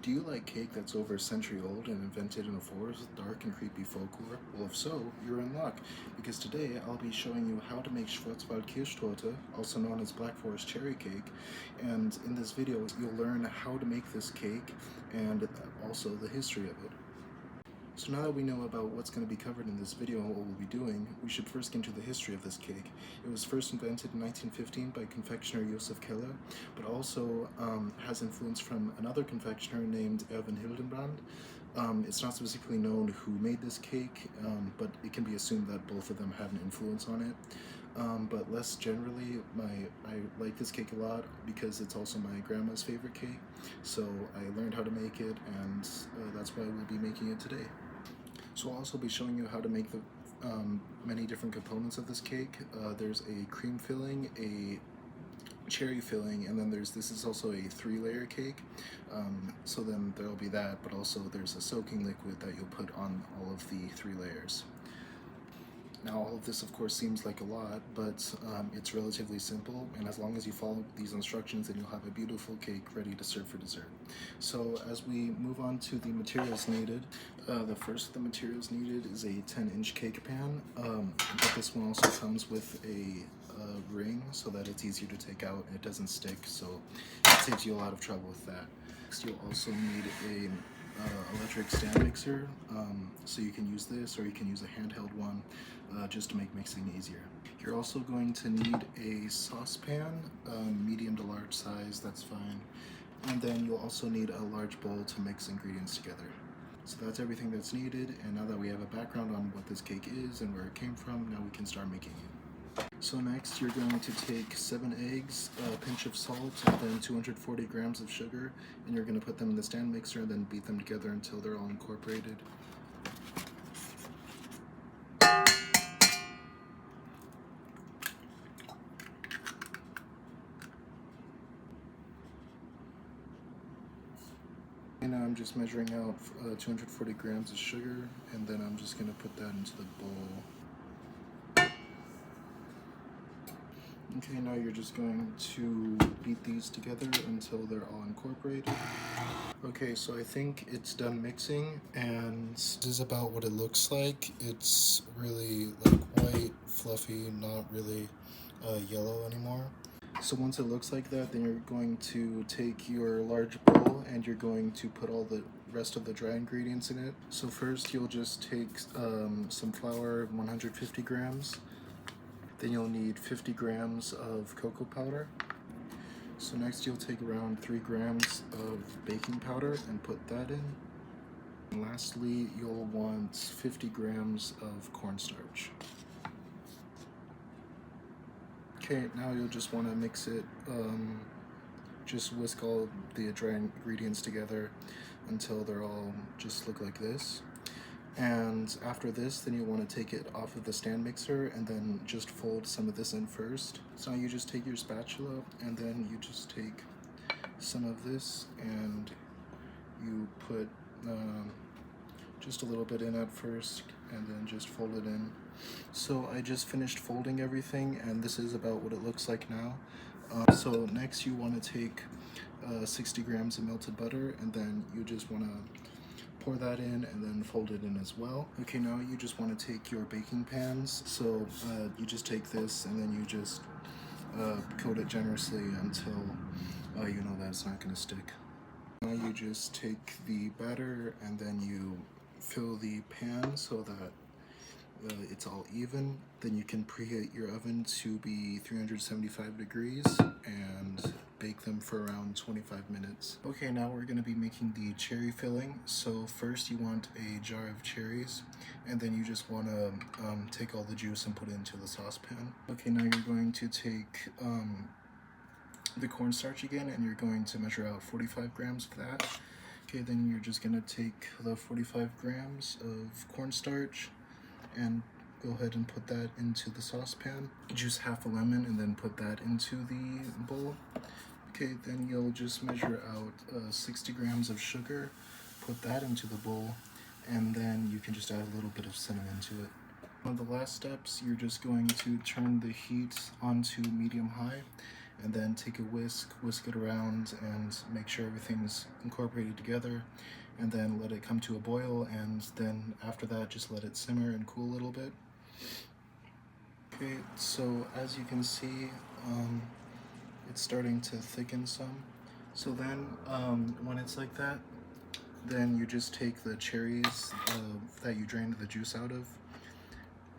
Do you like cake that's over a century old and invented in a forest with dark and creepy folklore? Well, if so, you're in luck, because today I'll be showing you how to make Schwarzwald-Kirschtorte, also known as Black Forest cherry cake, and in this video you'll learn how to make this cake and also the history of it. So now that we know about what's going to be covered in this video and what we'll be doing, we should first get into the history of this cake. It was first invented in 1915 by confectioner Josef Keller, but also has influence from another confectioner named Erwin Hildenbrand. It's not specifically known who made this cake, but it can be assumed that both of them had an influence on it. But less generally, I like this cake a lot because it's also my grandma's favorite cake, so I learned how to make it, and that's why we'll be making it today. So I'll also be showing you how to make the many different components of this cake. There's a cream filling, a cherry filling, and then this is also a 3-layer cake. So then there'll be that, but also there's a soaking liquid that you'll put on all of the 3 layers. Now all of this of course seems like a lot, but it's relatively simple, and as long as you follow these instructions then you'll have a beautiful cake ready to serve for dessert. So as we move on to the materials needed, the first of the materials needed is a 10-inch cake pan, but this one also comes with a ring so that it's easier to take out and it doesn't stick, so it saves you a lot of trouble with that. Next you'll also need a electric stand mixer, so you can use this or you can use a handheld one just to make mixing easier. You're also going to need a saucepan, medium to large size, that's fine, and then you'll also need a large bowl to mix ingredients together. So that's everything that's needed, and now that we have a background on what this cake is and where it came from, now we can start making it. So next you're going to take 7 eggs, a pinch of salt, and then 240 grams of sugar, and you're going to put them in the stand mixer and then beat them together until they're all incorporated. And now I'm just measuring out 240 grams of sugar, and then I'm just going to put that into the bowl. Okay, now you're just going to beat these together until they're all incorporated. Okay, so I think it's done mixing, and this is about what it looks like. It's really like white, fluffy, not really yellow anymore. So once it looks like that, then you're going to take your large bowl and you're going to put all the rest of the dry ingredients in it. So first you'll just take some flour, 150 grams. Then you'll need 50 grams of cocoa powder. So next you'll take around 3 grams of baking powder and put that in. And lastly, you'll want 50 grams of cornstarch. Okay, now you'll just want to mix it, just whisk all the dry ingredients together until they're all just look like this. And after this, then you'll want to take it off of the stand mixer and then just fold some of this in first. So now you just take your spatula and then you just take some of this and you put just a little bit in at first and then just fold it in. So I just finished folding everything, and this is about what it looks like now. So next you want to take 60 grams of melted butter, and then you just want to pour that in and then fold it in as well. Okay, now you just want to take your baking pans. So you just take this and then you just coat it generously until you know that it's not going to stick. Now you just take the batter and then you fill the pan so that it's all even. Then you can preheat your oven to be 375 degrees and bake them for around 25 minutes. Okay, now we're going to be making the cherry filling. So first you want a jar of cherries, and then you just want to take all the juice and put it into the saucepan. Okay, now you're going to take the cornstarch again, and you're going to measure out 45 grams of that. Okay, then you're just going to take the 45 grams of cornstarch and go ahead and put that into the saucepan. Juice half a lemon and then put that into the bowl. Okay, then you'll just measure out 60 grams of sugar, put that into the bowl, and then you can just add a little bit of cinnamon to it. One of the last steps, you're just going to turn the heat onto medium-high, and then take a whisk it around and make sure everything's incorporated together, and then let it come to a boil, and then after that just let it simmer and cool a little bit. Okay, so as you can see, it's starting to thicken some. So then when it's like that, then you just take the cherries that you drained the juice out of,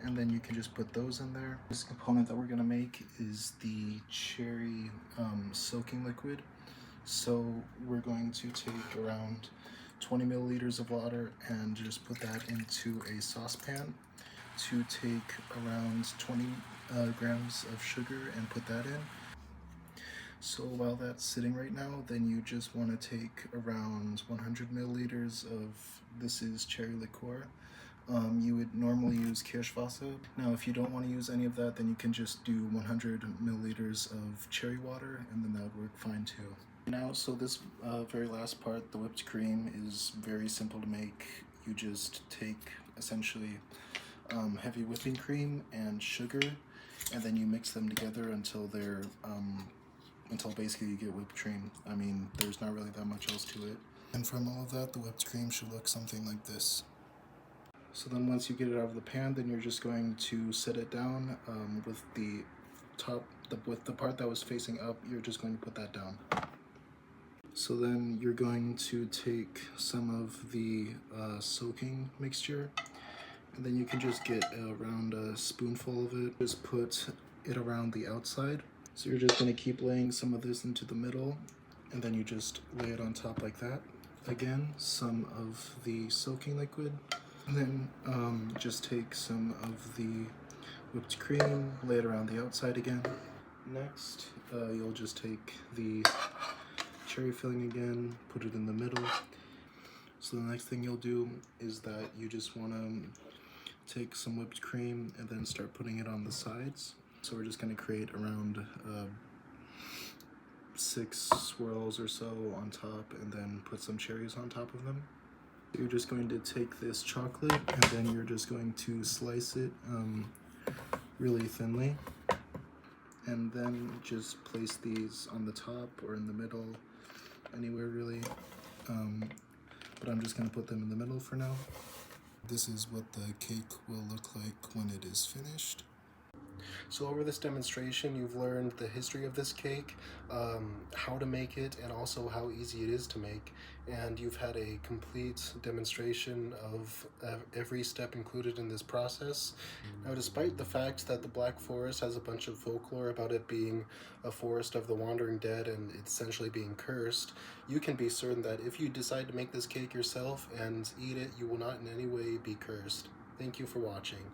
and then you can just put those in there. This component that we're gonna make is the cherry soaking liquid. So we're going to take around 20 milliliters of water and just put that into a saucepan, to take around 20 grams of sugar and put that in. So while that's sitting right now, then you just want to take around 100 milliliters of, this is cherry liqueur. You would normally use Kirschwasser. Now if you don't want to use any of that, then you can just do 100 milliliters of cherry water, and then that would work fine too. Now, so this very last part, the whipped cream, is very simple to make. You just take essentially heavy whipping cream and sugar, and then you mix them together until they're until basically you get whipped cream. I mean, there's not really that much else to it. And from all of that, the whipped cream should look something like this. So then once you get it out of the pan, then you're just going to set it down with the top, with the part that was facing up, you're just going to put that down. So then you're going to take some of the soaking mixture, and then you can just get around a spoonful of it. Just put it around the outside. So you're just going to keep laying some of this into the middle, and then you just lay it on top like that. Again, some of the soaking liquid, and then just take some of the whipped cream, lay it around the outside again. Next, you'll just take the cherry filling again, put it in the middle. So the next thing you'll do is that you just want to take some whipped cream and then start putting it on the sides. So we're just going to create around 6 swirls or so on top, and then put some cherries on top of them. You're just going to take this chocolate, and then you're just going to slice it really thinly, and then just place these on the top or in the middle, anywhere really, but I'm just going to put them in the middle for now. This is what the cake will look like when it is finished. So over this demonstration, you've learned the history of this cake, how to make it, and also how easy it is to make. And you've had a complete demonstration of every step included in this process. Now, despite the fact that the Black Forest has a bunch of folklore about it being a forest of the wandering dead and essentially being cursed, you can be certain that if you decide to make this cake yourself and eat it, you will not in any way be cursed. Thank you for watching.